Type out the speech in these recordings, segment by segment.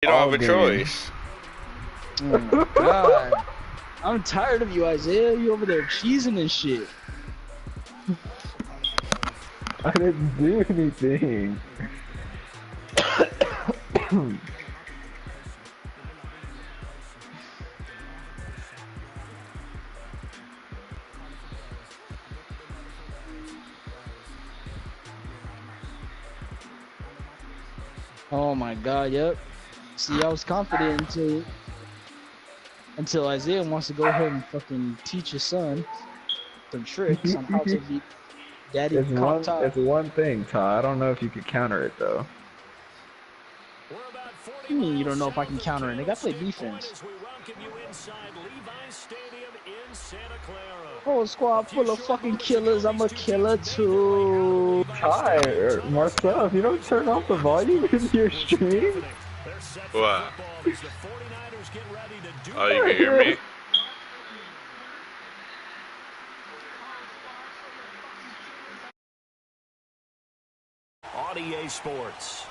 don't have a choice. Oh my god. I'm tired of you, Isaiah. You over there cheesing and shit. I didn't do anything. Oh my god, yep. See, I was confident until Isaiah wants to go ahead and fucking teach his son some tricks on how to beat Daddy Cop Todd. It's one thing, Todd. I don't know if you could counter it though. What do you mean you don't know if I can counter it? Nigga, I play defense. Whole squad full of fucking killers. I'm a killer too. Hi, Marcel, if you don't turn off the volume in your stream. What? Oh, you can hear me? Audio Sports.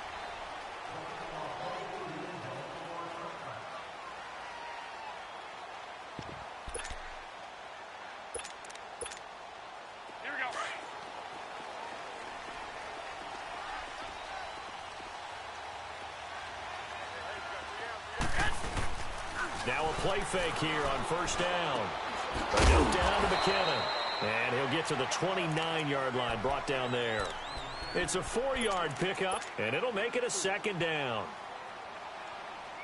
Now a play fake here on first down. Down to McKinnon. And he'll get to the 29-yard line, brought down there. It's a 4-yard pickup, and it'll make it a second down.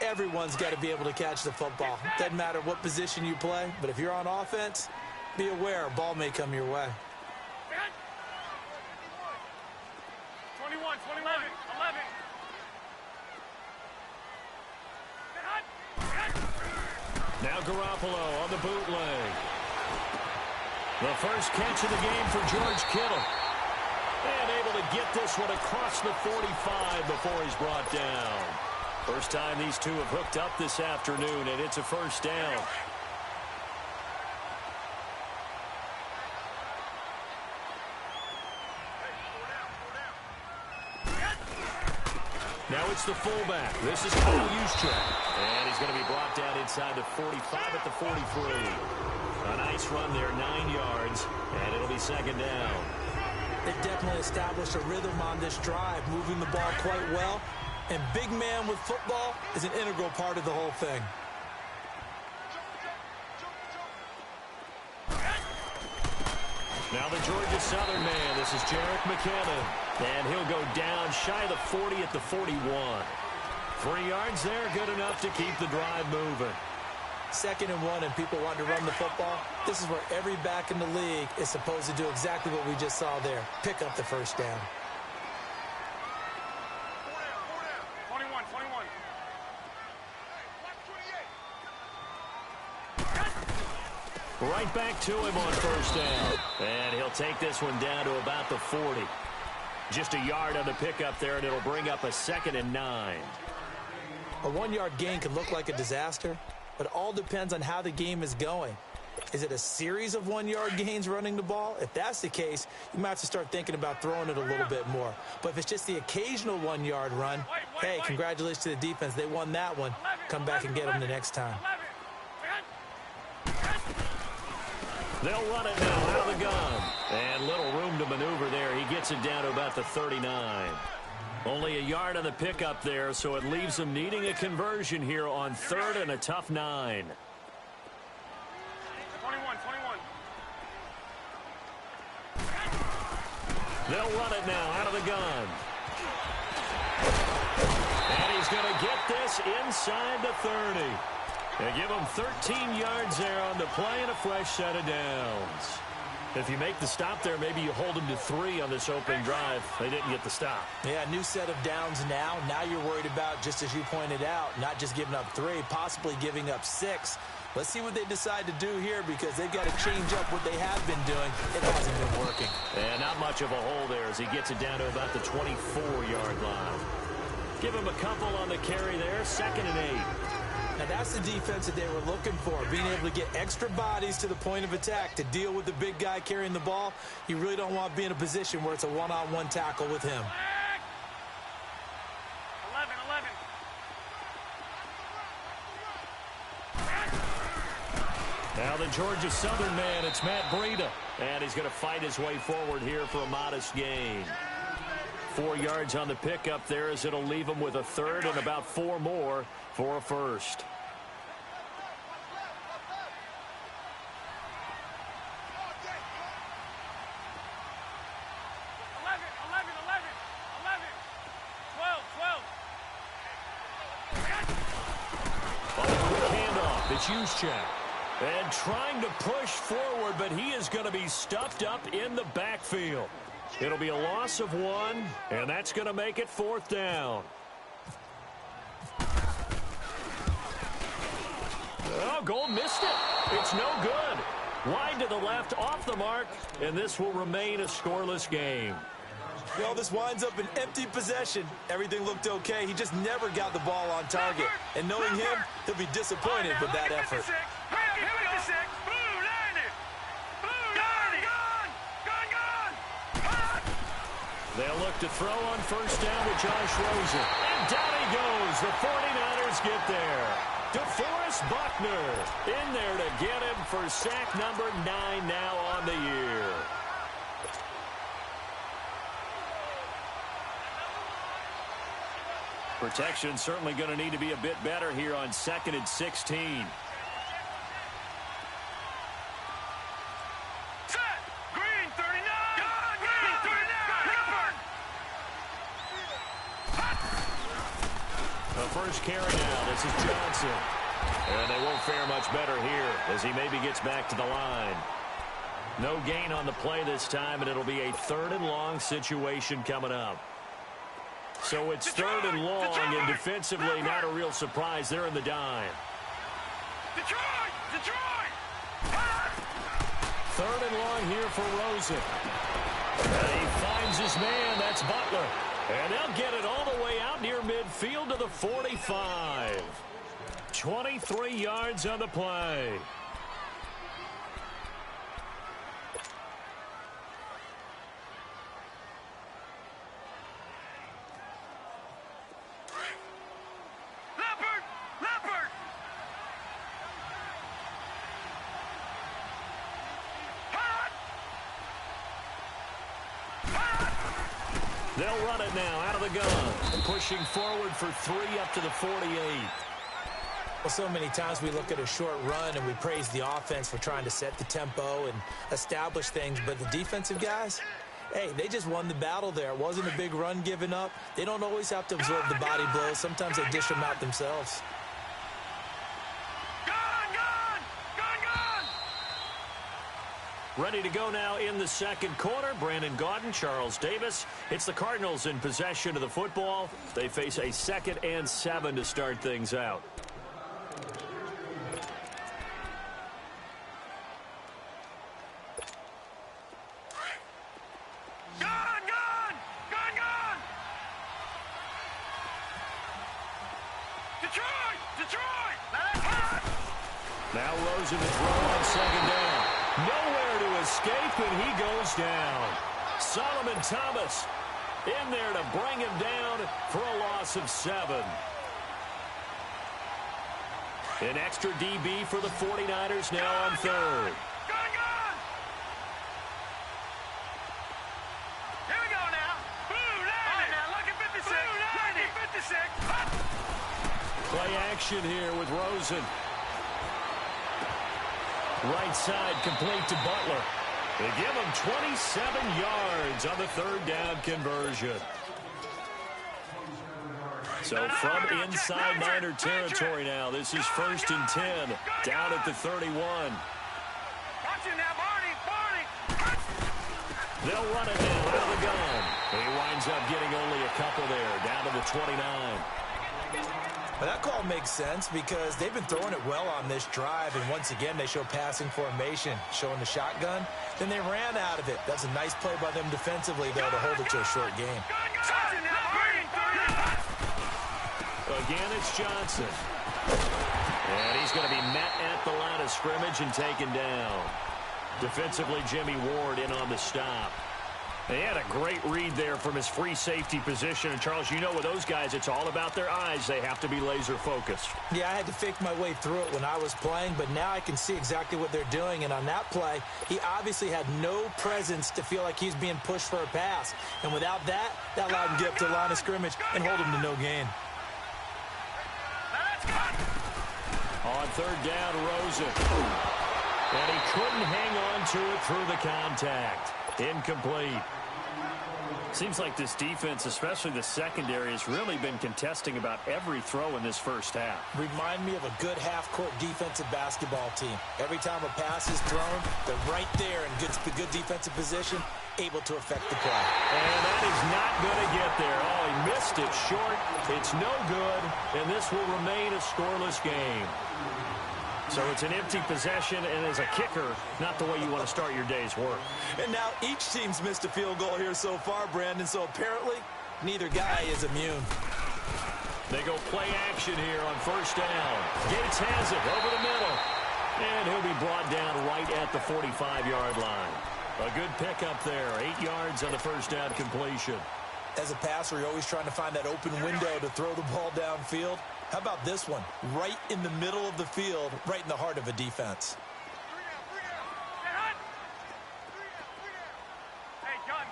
Everyone's got to be able to catch the football. Doesn't matter what position you play, but if you're on offense, be aware a ball may come your way. 21, 11. Now Garoppolo on the bootleg. The first catch of the game for George Kittle. And able to get this one across the 45 before he's brought down. First time these two have hooked up this afternoon, and it's a first down. Now it's the fullback. This is Kyle Juszczyk. And he's going to be brought down inside the 45 at the 43. A nice run there, 9 yards, and it'll be second down. They've definitely established a rhythm on this drive, moving the ball quite well. And big man with football is an integral part of the whole thing. Now the Georgia Southern man, this is Jerick McKinnon. And he'll go down shy of the 40 at the 41. 3 yards there, good enough to keep the drive moving. 2nd and 1 and people want to run the football. This is where every back in the league is supposed to do exactly what we just saw there. Pick up the first down. 21. Right back to him on first down. And he'll take this one down to about the 40. Just a yard on the pickup there, and it'll bring up a 2nd and 9. A 1-yard gain can look like a disaster, but it all depends on how the game is going. Is it a series of 1-yard gains running the ball? If that's the case, you might have to start thinking about throwing it a little bit more. But if it's just the occasional 1-yard run, hey, congratulations to the defense. They won that one. Come back and get them the next time. They'll run it now out of the gun. And little room to maneuver there. He gets it down to about the 39. Only a yard on the pickup there, so it leaves them needing a conversion here on 3rd and a tough 9. 21. They'll run it now out of the gun. And he's going to get this inside the 30. They give him 13 yards there on the play and a fresh set of downs. If you make the stop there, maybe you hold them to 3 on this opening drive. They didn't get the stop. Yeah, new set of downs now. Now you're worried about, just as you pointed out, not just giving up 3, possibly giving up 6. Let's see what they decide to do here, because they've got to change up what they have been doing. It hasn't been working. And not much of a hole there as he gets it down to about the 24-yard line. Give him a couple on the carry there, 2nd and 8. Now that's the defense that they were looking for, being able to get extra bodies to the point of attack to deal with the big guy carrying the ball. You really don't want to be in a position where it's a one-on-one tackle with him. 11. Now the Georgia Southern man, it's Matt Breida. And he's going to fight his way forward here for a modest gain. 4 yards on the pickup there as it'll leave him with a third and about 4 more for a first. It's Juszczyk. And trying to push forward, but he is going to be stuffed up in the backfield. It'll be a loss of 1, and that's going to make it 4th down. Oh, Gold missed it. It's no good. Wide to the left, off the mark, and this will remain a scoreless game. Well, this winds up an empty possession. Everything looked okay. He just never got the ball on target. And knowing him, he'll be disappointed with that effort. They'll look to throw on first down with Josh Rosen. And down he goes. The 49ers get there. DeForest Buckner in there to get him for sack number 9 now on the year. Protection certainly going to need to be a bit better here on 2nd and 16. The first carry now. This is Johnson. And they won't fare much better here as he maybe gets back to the line. No gain on the play this time, and it'll be a 3rd and long situation coming up. So it's 3rd and long, and defensively not a real surprise. They're in the dime. Detroit! 3rd and long here for Rosen. And he finds his man. That's Butler. And they'll get it all the way out near midfield to the 45. 23 yards on the play. They'll run it now out of the gun. Pushing forward for 3 up to the 48. Well, so many times we look at a short run and we praise the offense for trying to set the tempo and establish things. But the defensive guys, hey, they just won the battle there. It wasn't a big run given up. They don't always have to absorb the body blows. Sometimes they dish them out themselves. Ready to go now in the 2nd quarter. Brandon Gaudin, Charles Davis. It's the Cardinals in possession of the football. They face a 2nd and 7 to start things out. Detroit! Now Rosen to throw on 2nd down. Nowhere to escape, and he goes down. Solomon Thomas in there to bring him down for a loss of 7. An extra DB for the 49ers now on 3rd. Here we go now. Now look at 56. Look at 56. Play action here with Rosen. Right side complete to Butler. They give him 27 yards on the 3rd down conversion. So from inside Niner territory now, this is 1st and 10, down at the 31. Watch it now, Barney. They'll run it now out of the gun. He winds up getting only a couple there, down to the 29. Well, that call makes sense because they've been throwing it well on this drive, and once again they show passing formation, showing the shotgun. Then they ran out of it. That's a nice play by them defensively, though, to hold it to a short game. Again, it's Johnson. And he's going to be met at the line of scrimmage and taken down. Defensively, Jimmy Ward in on the stop. He had a great read there from his free safety position. And, Charles, you know with those guys, it's all about their eyes. They have to be laser-focused. Yeah, I had to fake my way through it when I was playing, but now I can see exactly what they're doing. And on that play, he obviously had no presence to feel like he's being pushed for a pass. And without that, that allowed him to get up to the line of scrimmage and hold him to no gain. On third down, Rosen. And he couldn't hang on to it through the contact. Incomplete. Seems like this defense, especially the secondary, has really been contesting about every throw in this first half. Remind me of a good half-court defensive basketball team. Every time a pass is thrown, they're right there in good defensive position, able to affect the play. And that is not going to get there. Oh, he missed it short. It's no good, and this will remain a scoreless game. So it's an empty possession, and as a kicker, not the way you want to start your day's work. And now each team's missed a field goal here so far, Brandon, so apparently neither guy is immune. They go play action here on first down. Gates has it over the middle, and he'll be brought down right at the 45-yard line. A good pickup there, 8 yards on the first down completion. As a passer, you're always trying to find that open window to throw the ball downfield. How about this one? Right in the middle of the field, right in the heart of a defense. Hey, gun.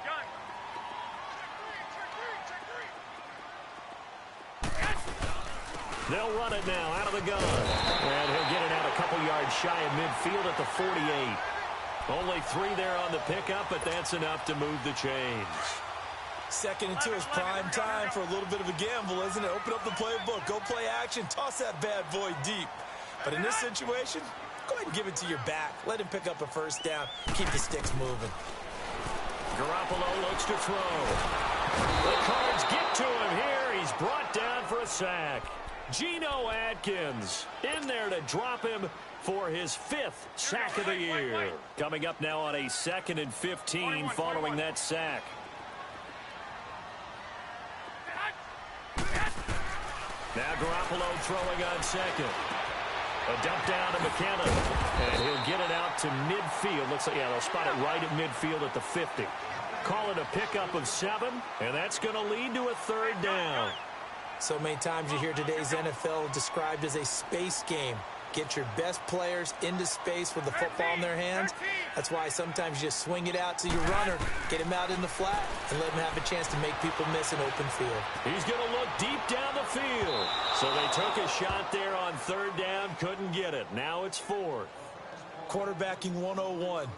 They'll run it now out of the gun. And he'll get it out a couple yards shy of midfield at the 48. Only 3 there on the pickup, but that's enough to move the chains. Second and 2 is prime time for a little bit of a gamble, isn't it? Open up the playbook, go play action, toss that bad boy deep. But in this situation, go ahead and give it to your back. Let him pick up a first down. Keep the sticks moving. Garoppolo looks to throw. The Cards get to him here. He's brought down for a sack. Geno Atkins in there to drop him for his 5th sack of the year. Coming up now on a 2nd and 15 following that sack. Now Garoppolo throwing on second. A dump down to McKenna. And he'll get it out to midfield. Looks like, yeah, they'll spot it right at midfield at the 50. Call it a pickup of 7, and that's going to lead to a 3rd down. So many times you hear today's NFL described as a space game. Get your best players into space with the football in their hands. That's why sometimes you just swing it out to your runner, get him out in the flat, and let him have a chance to make people miss an open field. He's going to look deep down the field. So they took a shot there on 3rd down, couldn't get it. Now it's 4th. Quarterbacking 101.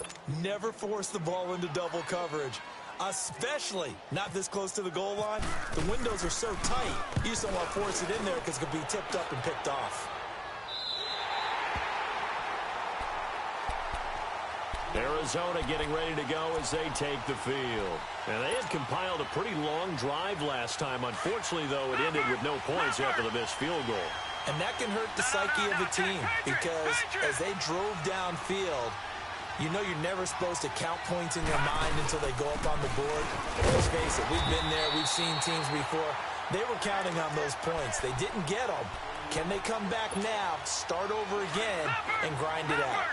Never force the ball into double coverage, especially not this close to the goal line. The windows are so tight, you just don't want to force it in there because it could be tipped up and picked off. Arizona getting ready to go as they take the field. And they had compiled a pretty long drive last time. Unfortunately, though, it ended with no points after the missed field goal. And that can hurt the psyche of a team because as they drove downfield, you know you're never supposed to count points in your mind until they go up on the board. Let's face it, we've been there. We've seen teams before. They were counting on those points. They didn't get them. Can they come back now, start over again, and grind it out?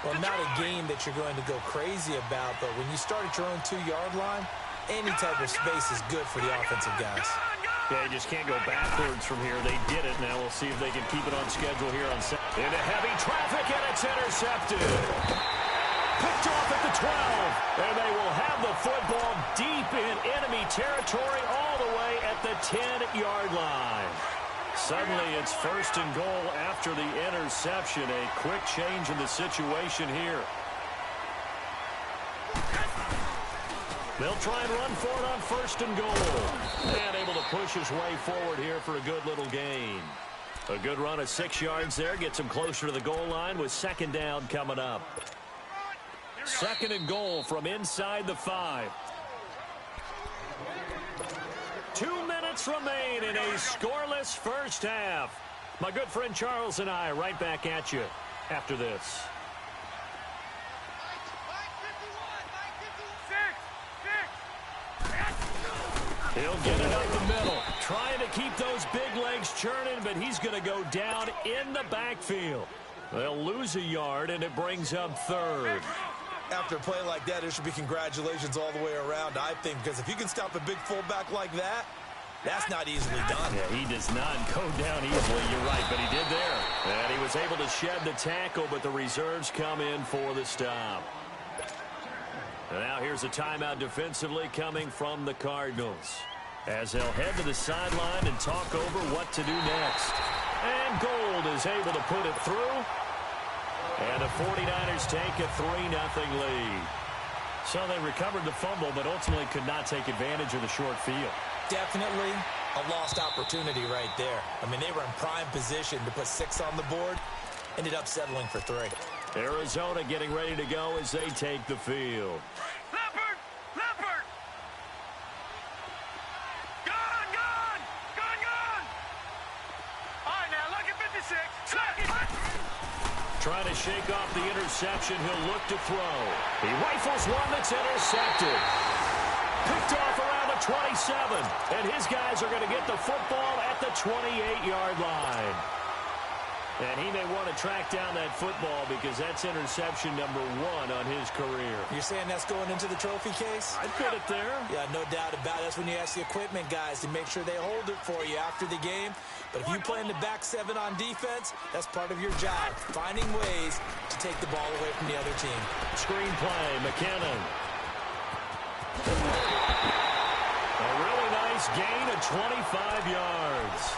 Well, not a game that you're going to go crazy about, but when you start at your own 2-yard line, any type of space is good for the offensive guys. Yeah, you just can't go backwards from here. They did it. Now we'll see if they can keep it on schedule here on Saturday. Into heavy traffic, and it's intercepted. Picked off at the 12, and they will have the football deep in enemy territory all the way at the 10-yard line. Suddenly it's 1st and goal after the interception. A quick change in the situation here. They'll try and run for it on 1st and goal. And able to push his way forward here for a good little gain. A good run of 6 yards there. Gets him closer to the goal line with 2nd down coming up. 2nd and goal from inside the 5. 2 minutes remain in a scoreless first half. My good friend Charles and I right back at you after this. He'll get it up the middle, trying to keep those big legs churning, but he's going to go down in the backfield. They'll lose a yard, and it brings up 3rd. After a play like that, there should be congratulations all the way around, I think, because if you can stop a big fullback like that, that's not easily done. Yeah, he does not go down easily, you're right, but he did there. And he was able to shed the tackle, but the reserves come in for the stop. And now here's a timeout defensively coming from the Cardinals, as they'll head to the sideline and talk over what to do next. And Gold is able to put it through. And the 49ers take a 3-0 lead. So they recovered the fumble, but ultimately could not take advantage of the short field. Definitely a lost opportunity right there. I mean, they were in prime position to put 6 on the board. Ended up settling for 3. Arizona getting ready to go as they take the field. Leopard! Leopard! Gone! Gone! Gone! Gone! All right, now, lucky 56. Lucky! Trying to shake off the interception. He'll look to throw. He rifles one that's intercepted. Picked off around the 27. And his guys are going to get the football at the 28-yard line. And he may want to track down that football because that's interception number 1 on his career. You're saying that's going into the trophy case? I'd put it there. Yeah, no doubt about it. That's when you ask the equipment guys to make sure they hold it for you after the game. But if you play in the back 7 on defense, that's part of your job, finding ways to take the ball away from the other team. Screenplay, McKinnon. A really nice gain of 25 yards.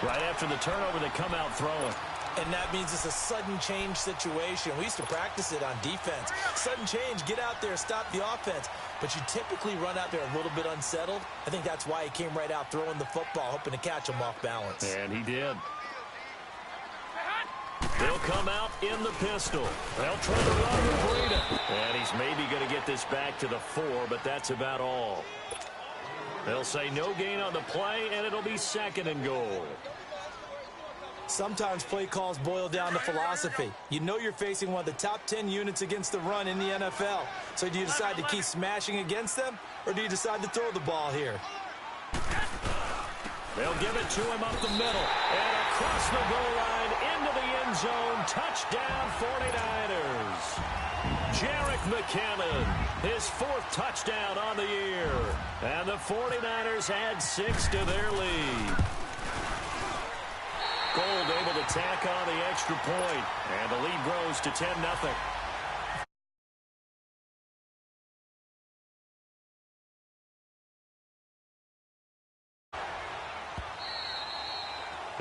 Right after the turnover, they come out throwing. And that means it's a sudden change situation. We used to practice it on defense. Sudden change, get out there, stop the offense. But you typically run out there a little bit unsettled. I think that's why he came right out throwing the football, hoping to catch him off balance. And he did. They'll come out in the pistol. They'll try to run with Breida. And he's maybe going to get this back to the 4, but that's about all. They'll say no gain on the play, and it'll be 2nd and goal. Sometimes play calls boil down to philosophy. You know you're facing one of the top 10 units against the run in the NFL. So do you decide to keep smashing against them, or do you decide to throw the ball here? They'll give it to him up the middle. And across the goal line into the end zone. Touchdown 49ers. Jerick McKinnon, his 4th touchdown on the year. And the 49ers add 6 to their lead. Gold able to tack on the extra point. And the lead grows to 10-0.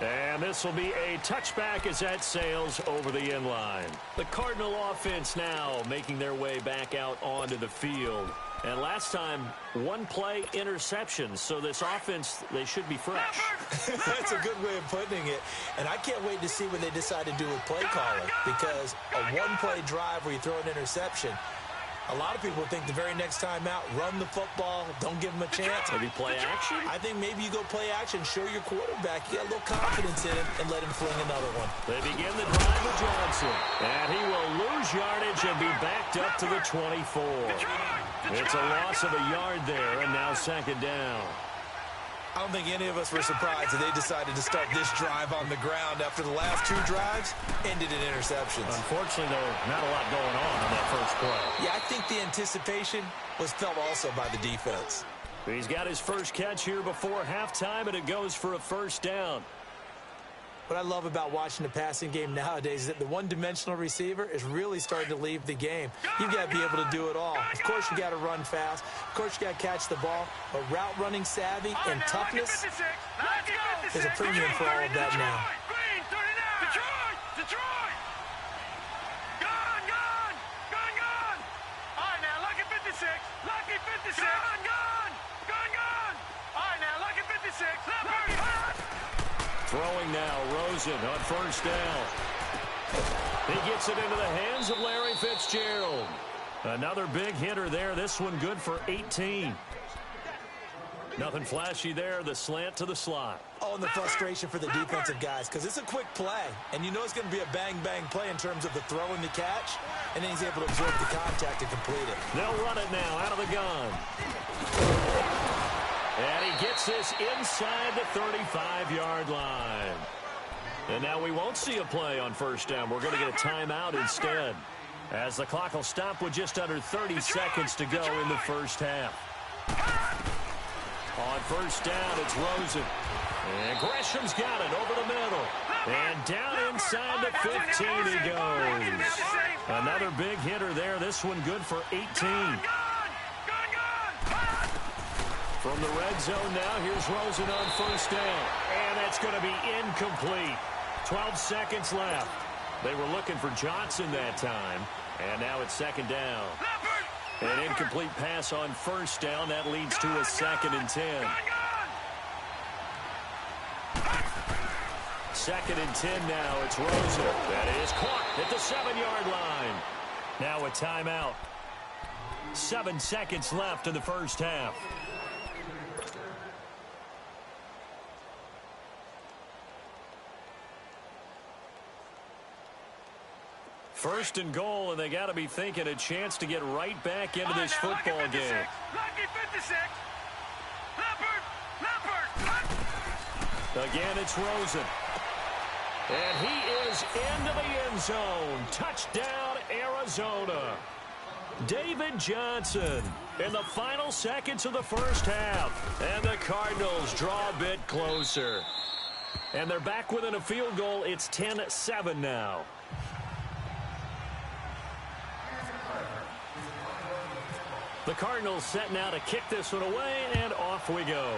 And this will be a touchback as that sails over the end line. The Cardinal offense now making their way back out onto the field. And last time, 1 play interception. So this offense, they should be fresh. That's a good way of putting it. And I can't wait to see what they decide to do with play calling. Because a 1-play drive where you throw an interception, a lot of people think the very next time out, run the football, don't give him a chance. Maybe play action? I think maybe you go play action, show your quarterback you got a little confidence in him, and let him fling another one. They begin the drive with Johnson. And he will lose yardage and be backed up to the 24. It's a loss of a yard there, and now 2nd down. I don't think any of us were surprised that they decided to start this drive on the ground after the last 2 drives ended in interceptions. Unfortunately, though, not a lot going on that first play. Yeah, I think the anticipation was felt also by the defense. He's got his first catch here before halftime, and it goes for a 1st down. What I love about watching the passing game nowadays is that the one-dimensional receiver is really starting to leave the game. You've got to be able to do it all. Of course, you got to run fast. Of course, you got to catch the ball. But route running savvy and toughness is a premium for all of that now. Detroit! Gone! Gone! Gone! Gone! All right, now, lucky 56. Lucky 56. Gone! Gone! Gone! Gone! All right, now, lucky 56. Leopard! Throwing now, Rosen on 1st down. He gets it into the hands of Larry Fitzgerald. Another big hitter there. This one good for 18. Nothing flashy there. The slant to the slot. Oh, and the frustration for the defensive guys, because it's a quick play. And you know it's going to be a bang-bang play in terms of the throw and the catch. And then he's able to absorb the contact and complete it. They'll run it now out of the gun. And he gets this inside the 35-yard line. And now we won't see a play on 1st down. We're going to get a timeout instead. As the clock will stop with just under 30 seconds to go in the first half. On first down, it's Rosen. And Gresham's got it over the middle. And down inside the 15 he goes. Another big hitter there. This one good for 18. From the red zone now, here's Rosen on first down. And that's going to be incomplete. 12 seconds left. They were looking for Johnson that time. And now it's second down. An incomplete pass on first down. That leads to a 2nd and 10. 2nd and 10 now. It's Rosen. That is caught at the 7-yard line. Now a timeout. 7 seconds left in the first half. First and goal, and they got to be thinking a chance to get right back into this football game. Lucky 56. Leopard. Again, it's Rosen. And he is into the end zone. Touchdown, Arizona. David Johnson in the final seconds of the first half. And the Cardinals draw a bit closer. And they're back within a field goal. It's 10-7 now. The Cardinals set now to kick this one away, and off we go.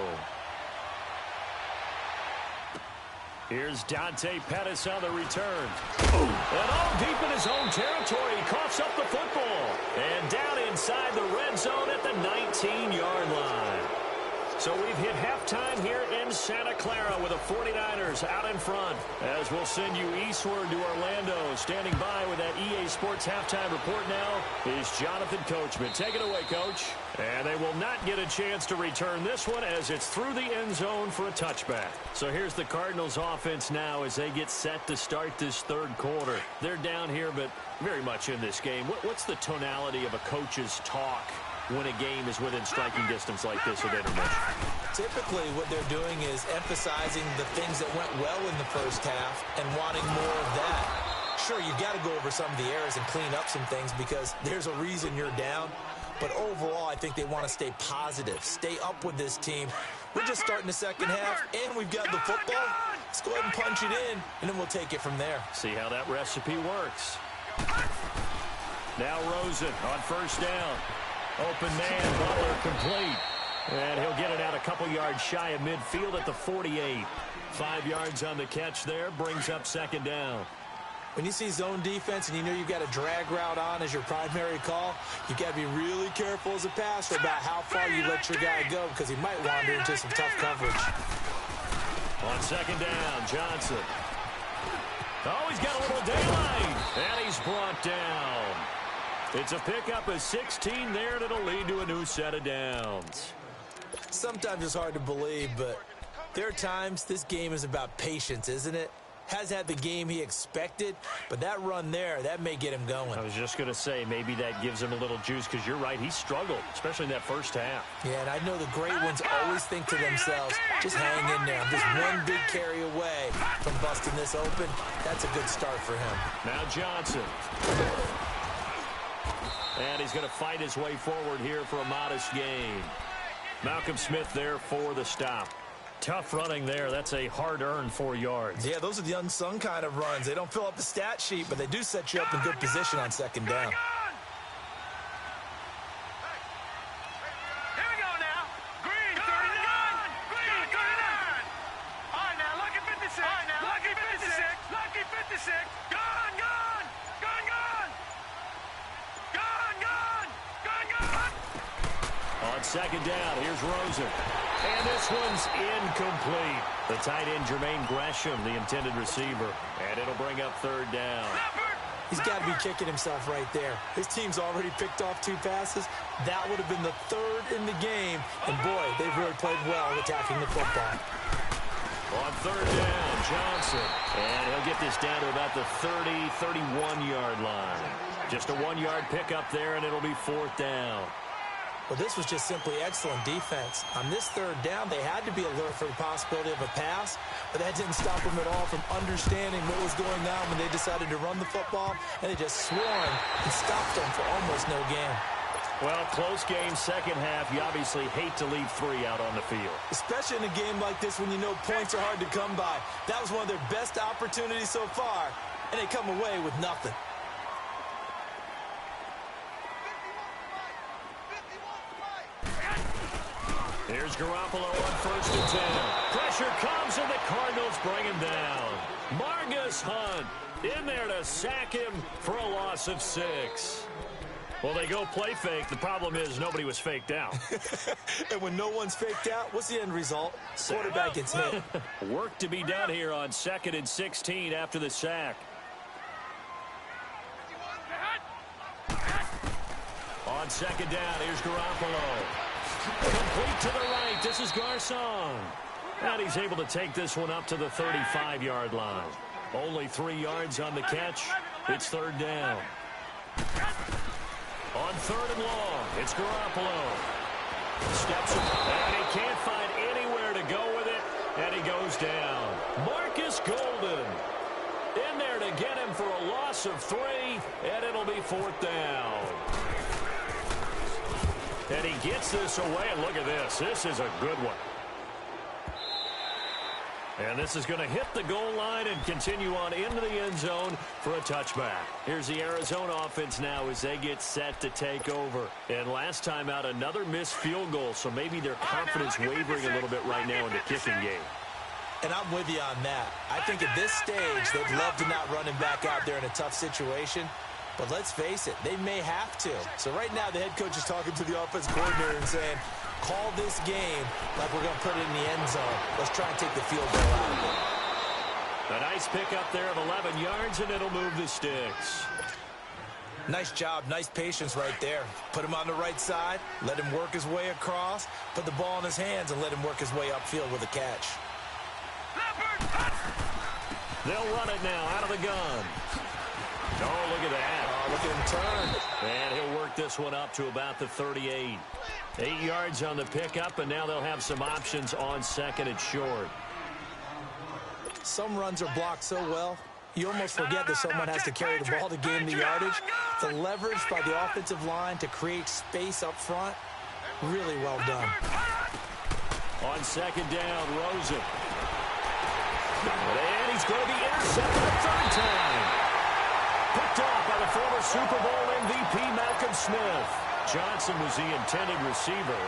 Here's Dante Pettis on the return. And all deep in his own territory, he coughs up the football. And down inside the red zone at the 19-yard line. So we've hit halftime here in Santa Clara with the 49ers out in front. As we'll send you eastward to Orlando. Standing by with that EA Sports halftime report now is Jonathan Coachman. Take it away, Coach. And they will not get a chance to return this one as it's through the end zone for a touchback. So here's the Cardinals offense now as they get set to start this third quarter. They're down here, but very much in this game. What's the tonality of a coach's talk when a game is within striking distance like this at intermission? Typically, what they're doing is emphasizing the things that went well in the first half and wanting more of that. Sure, you've got to go over some of the errors and clean up some things because there's a reason you're down. But overall, I think they want to stay positive, stay up with this team. We're just starting the second half, and we've got the football. Let's go ahead and punch it in, and then we'll take it from there. See how that recipe works. Now Rosen on first down. Open man, Butler complete. And he'll get it out a couple yards shy of midfield at the 48. 5 yards on the catch there, brings up second down. When you see zone defense and you know you've got a drag route on as your primary call, you've got to be really careful as a passer about how far you let your guy go because he might wander into some tough coverage. On second down, Johnson. Oh, he's got a little daylight. And he's brought down. It's a pickup of 16 there, and it'll lead to a new set of downs. Sometimes it's hard to believe, but there are times this game is about patience, isn't it? Hasn't had the game he expected, but that run there, that may get him going. I was just going to say, maybe that gives him a little juice, because you're right, he struggled, especially in that first half. Yeah, and I know the great ones always think to themselves, just hang in there. I'm just one big carry away from busting this open. That's a good start for him. Now Johnson. And he's going to fight his way forward here for a modest gain. Malcolm Smith there for the stop. Tough running there. That's a hard-earned 4 yards. Yeah, those are the unsung kind of runs. They don't fill up the stat sheet, but they do set you up in good position on second down. Here we go now. Green 39. Green 39. All right, now, lucky 56. All right, now, lucky 56. Lucky 56. Gone, gone. Gone, gone. Gone, gone. Gone, gone. On second down, here's Rosen. And this one's incomplete. The tight end, Jermaine Gresham, the intended receiver. And it'll bring up third down. He's got to be kicking himself right there. His team's already picked off 2 passes. That would have been the 3rd in the game. And, boy, they've really played well attacking the football. On third down, Johnson. And he'll get this down to about the 30, 31-yard line. Just a 1-yard pickup there, and it'll be 4th down. Well, this was just simply excellent defense. On this third down, they had to be alert for the possibility of a pass, but that didn't stop them at all from understanding what was going on when they decided to run the football, and they just swarmed and stopped them for almost no gain. Well, close game, second half. You obviously hate to leave 3 out on the field. Especially in a game like this when you know points are hard to come by. That was one of their best opportunities so far, and they come away with nothing. Here's Garoppolo on 1st and 10. Pressure comes, and the Cardinals bring him down. Margus Hunt in there to sack him for a loss of 6. Well, they go play fake. The problem is nobody was faked out. And when no one's faked out, what's the end result? Quarterback gets hit. Work to be done here on 2nd and 16 after the sack. On 2nd down, here's Garoppolo. Complete to the right. This is Garcon. And he's able to take this one up to the 35-yard line. Only 3 yards on the catch. It's 3rd down. On 3rd and long, it's Garoppolo. Steps up, and he can't find anywhere to go with it, and he goes down. Marcus Golden in there to get him for a loss of 3, and it'll be 4th down. And he gets this away, and look at this. This is a good one. And this is going to hit the goal line and continue on into the end zone for a touchback. Here's the Arizona offense now as they get set to take over. And last time out, another missed field goal, so maybe their confidence wavering a little bit right now in the kicking game. And I'm with you on that. I think at this stage, they'd love to not run him back out there in a tough situation. But let's face it, they may have to. So right now, the head coach is talking to the offense coordinator and saying, call this game like we're going to put it in the end zone. Let's try and take the field goal out of it. A nice pickup there of 11 yards, and it'll move the sticks. Nice job, nice patience right there. Put him on the right side, let him work his way across, put the ball in his hands, and let him work his way upfield with a catch. They'll run it now out of the gun. Oh, look at that. Oh, look at him turn. And he'll work this one up to about the 38. 8 yards on the pickup, and now they'll have some options on 2nd and short. Some runs are blocked so well, you almost forget that someone has to carry the ball to gain the yardage. The leverage by the offensive line to create space up front, really well done. On 2nd down, Rosen. And he's going to be intercepted a 3rd time. Picked off by the former Super Bowl MVP, Malcolm Smith. Johnson was the intended receiver.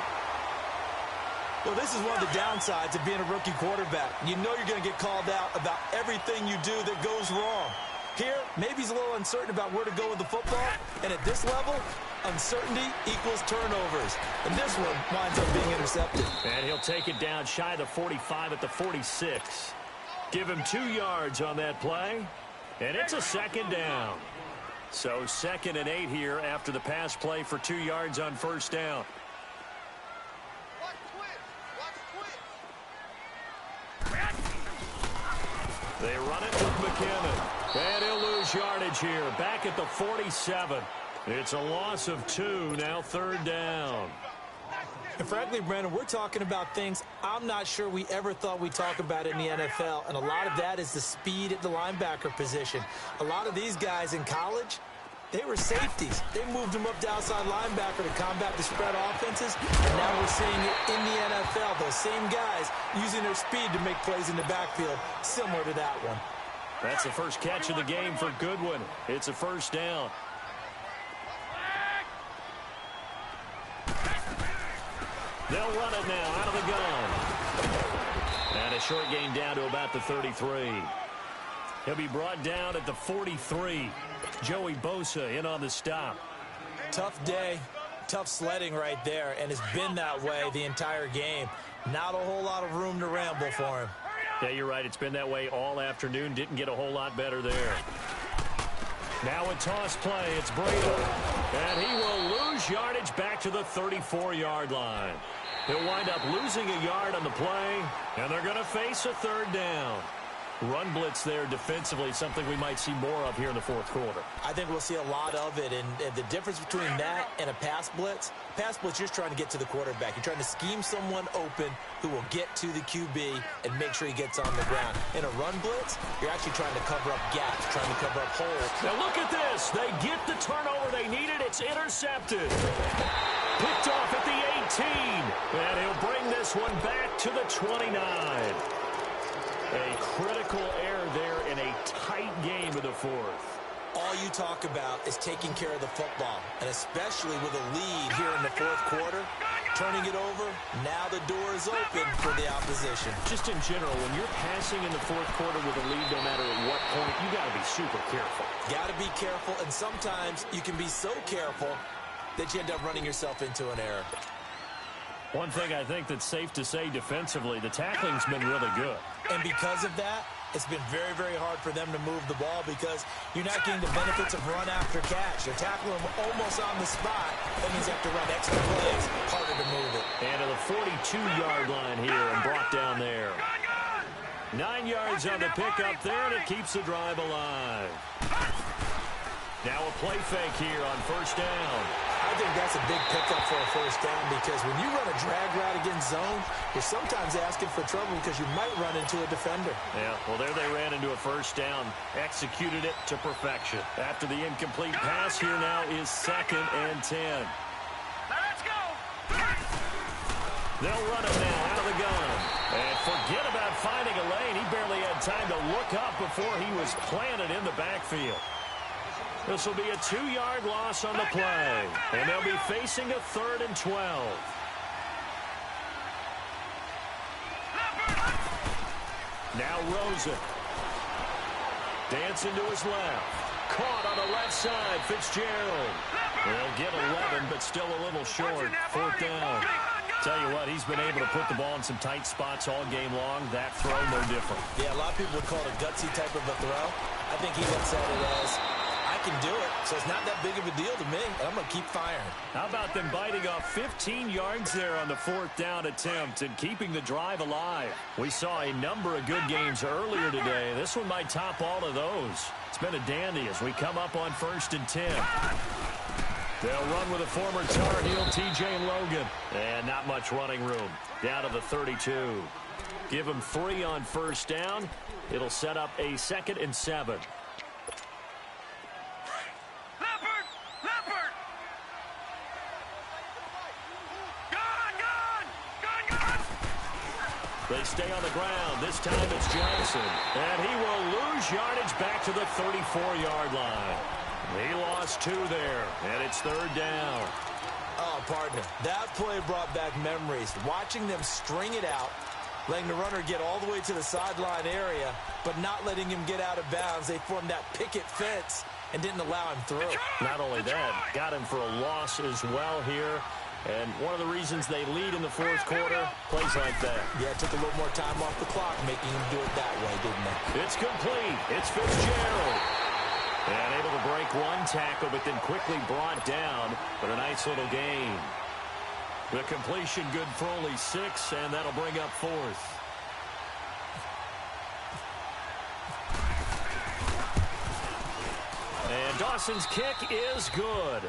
Well, this is one of the downsides of being a rookie quarterback. You know you're going to get called out about everything you do that goes wrong. Here, maybe he's a little uncertain about where to go with the football. And at this level, uncertainty equals turnovers. And this one winds up being intercepted. And he'll take it down shy of the 45 at the 46. Give him 2 yards on that play. And it's a 2nd down. So 2nd and 8 here after the pass play for 2 yards on 1st down. They run it with McKinnon. And he'll lose yardage here. Back at the 47. It's a loss of 2. Now 3rd down. And frankly, Brandon, we're talking about things I'm not sure we ever thought we'd talk about in the NFL. And a lot of that is the speed at the linebacker position. A lot of these guys in college, they were safeties. They moved them up to outside linebacker to combat the spread offenses. And now we're seeing it in the NFL. Those same guys using their speed to make plays in the backfield, similar to that one. That's the first catch of the game for Goodwin. It's a 1st down. They'll run it now out of the gun. And a short gain down to about the 33. He'll be brought down at the 43. Joey Bosa in on the stop. Tough day, tough sledding right there, and it's been that way the entire game. Not a whole lot of room to ramble for him. Yeah, you're right. It's been that way all afternoon. Didn't get a whole lot better there. Now a toss play. It's Brady. And he will lose yardage back to the 34-yard line. He'll wind up losing a yard on the play, and they're going to face a 3rd down. Run blitz there defensively, something we might see more of here in the fourth quarter. I think we'll see a lot of it, and the difference between that and a pass blitz, you're just trying to get to the quarterback. You're trying to scheme someone open who will get to the QB and make sure he gets on the ground. In a run blitz, you're actually trying to cover up gaps, trying to cover up holes. Now look at this. They get the turnover they needed. It's intercepted. Picked off at the 18. And he'll bring this one back to the 29. A critical error there in a tight game of the fourth. All you talk about is taking care of the football, and especially with a lead here in the fourth quarter, turning it over, now the door is open for the opposition. Just in general, when you're passing in the fourth quarter with a lead, no matter at what point, you got to be super careful. Got to be careful, and sometimes you can be so careful that you end up running yourself into an error. One thing I think that's safe to say defensively, the tackling's been really good. And because of that, it's been very, very hard for them to move the ball because you're not getting the benefits of run after catch. They're tackling them almost on the spot. That means you have to run extra plays, harder to move it. And to the 42-yard line here and brought down there. 9 yards on the pickup there, and it keeps the drive alive. Now a play fake here on first down. I think that's a big pickup for a first down because when you run a drag route against zone, you're sometimes asking for trouble because you might run into a defender. Yeah, well, there they ran into a first down, executed it to perfection. After the incomplete pass, here now is 2nd and 10. Now let's go. They'll run it now out of the gun. And forget about finding a lane. He barely had time to look up before he was planted in the backfield. This will be a 2-yard loss on the play. And they'll be facing a 3rd and 12. Now Rosen. Dancing to his left. Caught on the left side. Fitzgerald. They'll get 11, but still a little short. 4th down. Tell you what, he's been able to put the ball in some tight spots all game long. That throw, no different. Yeah, a lot of people would call it a gutsy type of a throw. I think he looks at it as, I can do it, so it's not that big of a deal to me, and I'm going to keep firing. How about them biting off 15 yards there on the 4th down attempt and keeping the drive alive? We saw a number of good games earlier today. This one might top all of those. It's been a dandy as we come up on 1st and 10. They'll run with a former Tar Heel, T.J. Logan. And not much running room. Down to the 32. Give him 3 on first down. It'll set up a 2nd and 7. They stay on the ground. This time it's Johnson. And he will lose yardage back to the 34-yard line. He lost 2 there, and it's 3rd down. Oh, partner, that play brought back memories. Watching them string it out, letting the runner get all the way to the sideline area, but not letting him get out of bounds. They formed that picket fence and didn't allow him through. Not only that, got him for a loss as well here. And one of the reasons they lead in the 4th quarter, plays like that. Yeah, it took a little more time off the clock, making him do it that way, didn't it? It's complete. It's Fitzgerald. And able to break one tackle, but then quickly brought down. But a nice little gain. The completion good for only 6, and that'll bring up 4th. And Dawson's kick is good.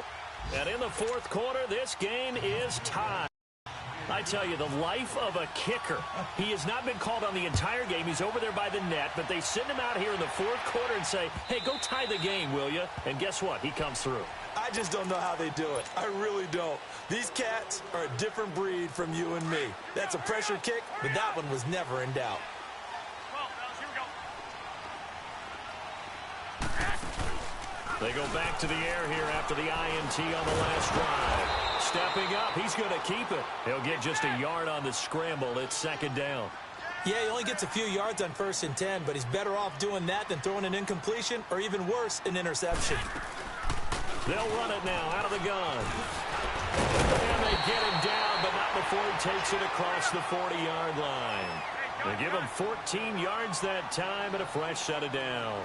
And in the 4th quarter, this game is tied. I tell you, the life of a kicker. He has not been called on the entire game. He's over there by the net, but they send him out here in the 4th quarter and say, hey, go tie the game, will you? And guess what? He comes through. I just don't know how they do it. I really don't. These cats are a different breed from you and me. That's a pressure kick, but that one was never in doubt. They go back to the air here after the INT on the last drive. Stepping up, he's going to keep it. He'll get just a yard on the scramble. It's 2nd down. Yeah, he only gets a few yards on 1st and 10, but he's better off doing that than throwing an incompletion or even worse, an interception. They'll run it now out of the gun. And they get him down, but not before he takes it across the 40-yard line. They give him 14 yards that time and a fresh set of downs.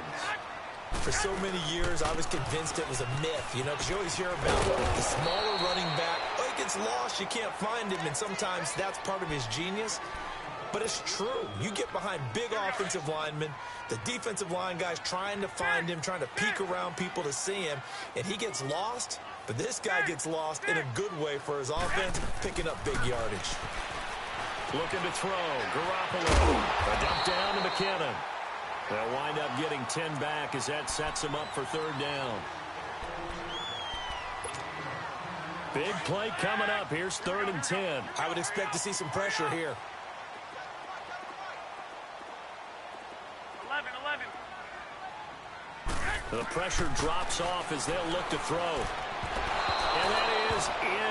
For so many years, I was convinced it was a myth, you know, because you always hear about the smaller running back. Oh, he gets lost, you can't find him, and sometimes that's part of his genius. But it's true. You get behind big offensive linemen, the defensive line guys trying to find him, trying to peek around people to see him, and he gets lost. But this guy gets lost in a good way for his offense, picking up big yardage. Looking to throw. Garoppolo. A dump down to McKinnon. They'll wind up getting 10 back as that sets them up for third down. Big play coming up. Here's 3rd and 10. I would expect to see some pressure here. 11. The pressure drops off as they'll look to throw. And that is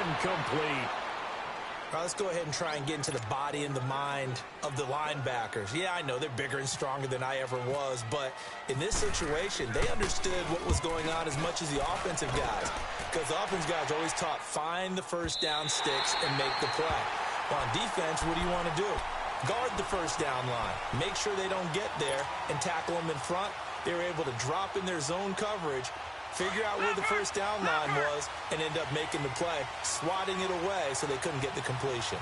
incomplete. All right, let's go ahead and try and get into the body and the mind of the linebackers. Yeah, I know they're bigger and stronger than I ever was, but in this situation, they understood what was going on as much as the offensive guys, because the offensive guys always taught find the first down sticks and make the play. Well, on defense, what do you want to do? Guard the first down line. Make sure they don't get there and tackle them in front. They were able to drop in their zone coverage, figure out where the first down line was, and end up making the play, swatting it away so they couldn't get the completion.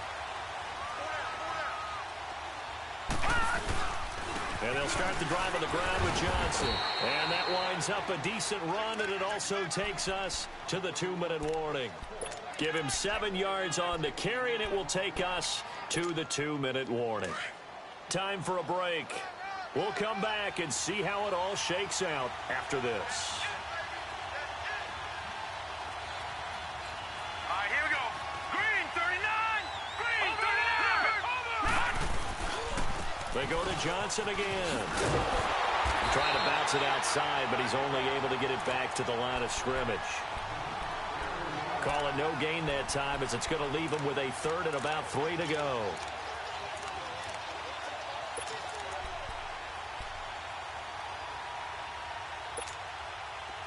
And they'll start the drive on the ground with Johnson. And that winds up a decent run, and it also takes us to the 2-minute warning. Give him 7 yards on the carry, and it will take us to the 2-minute warning. Time for a break. We'll come back and see how it all shakes out after this. They go to Johnson again. Trying to bounce it outside, but he's only able to get it back to the line of scrimmage. Call it no gain that time, as it's going to leave him with a 3rd and about 3 to go.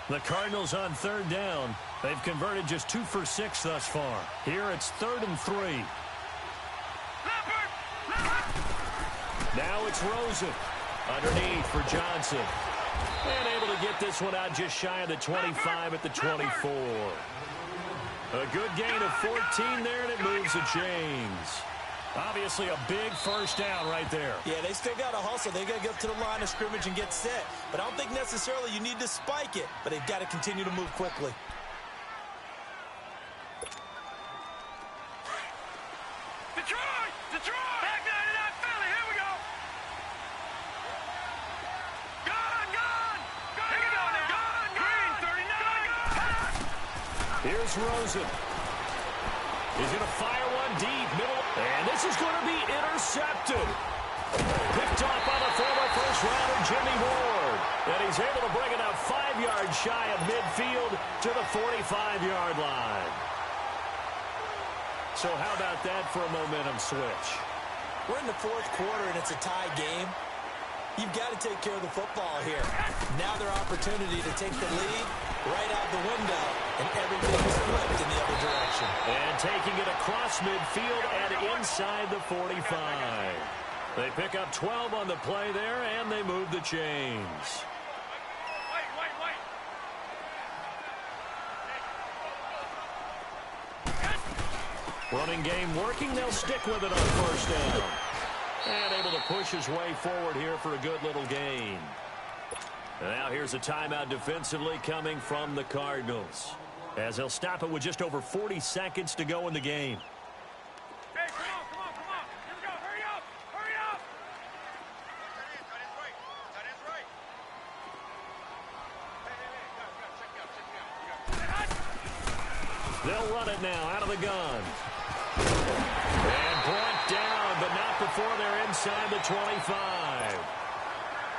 The Cardinals on 3rd down. They've converted just 2 for 6 thus far. Here it's 3rd and 3. Now it's Rosen underneath for Johnson. And able to get this one out just shy of the 25 at the 24. A good gain of 14 there, and it moves the chains. Obviously a big first down right there. Yeah, they still got to hustle. They got to get up to the line of scrimmage and get set. But I don't think necessarily you need to spike it, but they've got to continue to move quickly. Detroit! Back down to that Philly. Here we go. Gone. Green, 39. Here's Rosen. He's going to fire one deep, middle. And this is going to be intercepted. Picked off by the former first-rounder, Jimmy Ward. And he's able to bring it out 5 yards shy of midfield to the 45-yard line. So how about that for a momentum switch? We're in the 4th quarter, and it's a tie game. You've got to take care of the football here. Now their opportunity to take the lead right out the window, and everything is flipped in the other direction. And taking it across midfield and inside the 45. They pick up 12 on the play there, and they move the chains. Running game working. They'll stick with it on first down. And able to push his way forward here for a good little gain. And now here's a timeout defensively coming from the Cardinals, as they'll stop it with just over 40 seconds to go in the game. Hey, come on. Here we go. Hurry up. They'll run it now out of the gun. And brought down, but not before they're inside the 25.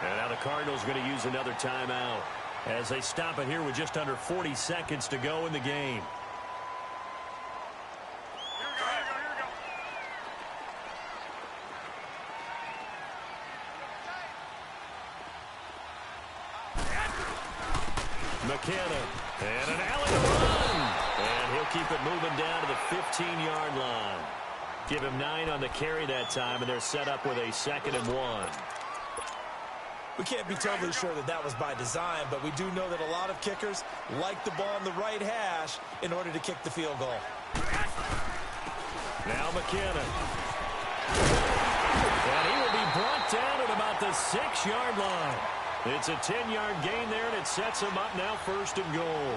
And now the Cardinals going to use another timeout as they stop it here with just under 40 seconds to go in the game. Here we go. McKinnon. And an alley run. And he'll keep it moving down to the 15-yard line. Give him 9 on the carry that time, and they're set up with a 2nd and 1. We can't be totally sure that that was by design, but we do know that a lot of kickers like the ball in the right hash in order to kick the field goal. Now McKinnon. And he will be brought down at about the 6-yard line. It's a 10-yard gain there, and it sets him up now 1st and goal.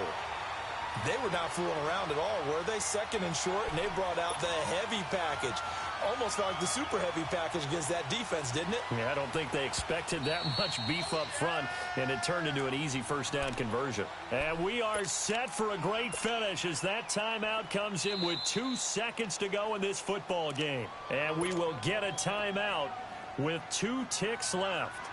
They were not fooling around at all, were they? 2nd and short, and they brought out the heavy package. Almost like the super heavy package against that defense, didn't it? Yeah, I don't think they expected that much beef up front, and it turned into an easy 1st down conversion. And we are set for a great finish as that timeout comes in with 2 seconds to go in this football game. And we will get a timeout with 2 ticks left.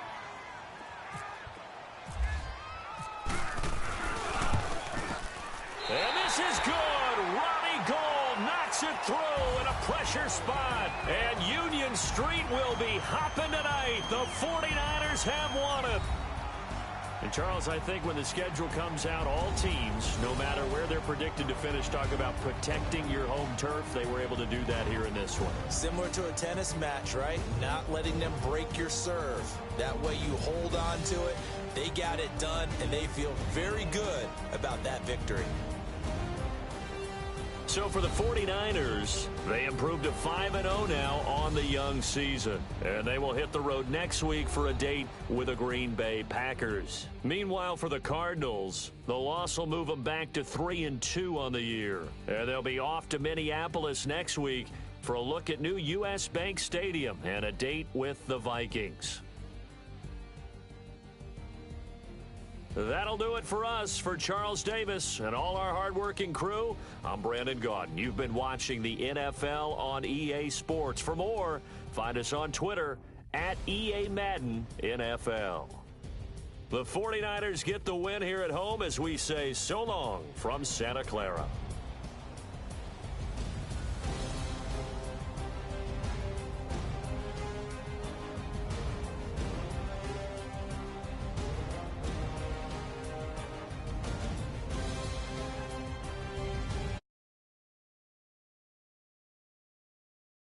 And this is good. Robbie Gould knocks it through in a pressure spot. And Union Street will be hopping tonight. The 49ers have won it. And, Charles, I think when the schedule comes out, all teams, no matter where they're predicted to finish, talk about protecting your home turf. They were able to do that here in this one. Similar to a tennis match, right? Not letting them break your serve. That way you hold on to it. They got it done, and they feel very good about that victory. So for the 49ers, they improved to 5-0 now on the young season. And they will hit the road next week for a date with the Green Bay Packers. Meanwhile, for the Cardinals, the loss will move them back to 3-2 on the year. And they'll be off to Minneapolis next week for a look at new U.S. Bank Stadium and a date with the Vikings. That'll do it for us. For Charles Davis and all our hardworking crew, I'm Brandon Gaudin. You've been watching the NFL on EA Sports. For more, find us on Twitter at EA Madden NFL. The 49ers get the win here at home as we say so long from Santa Clara.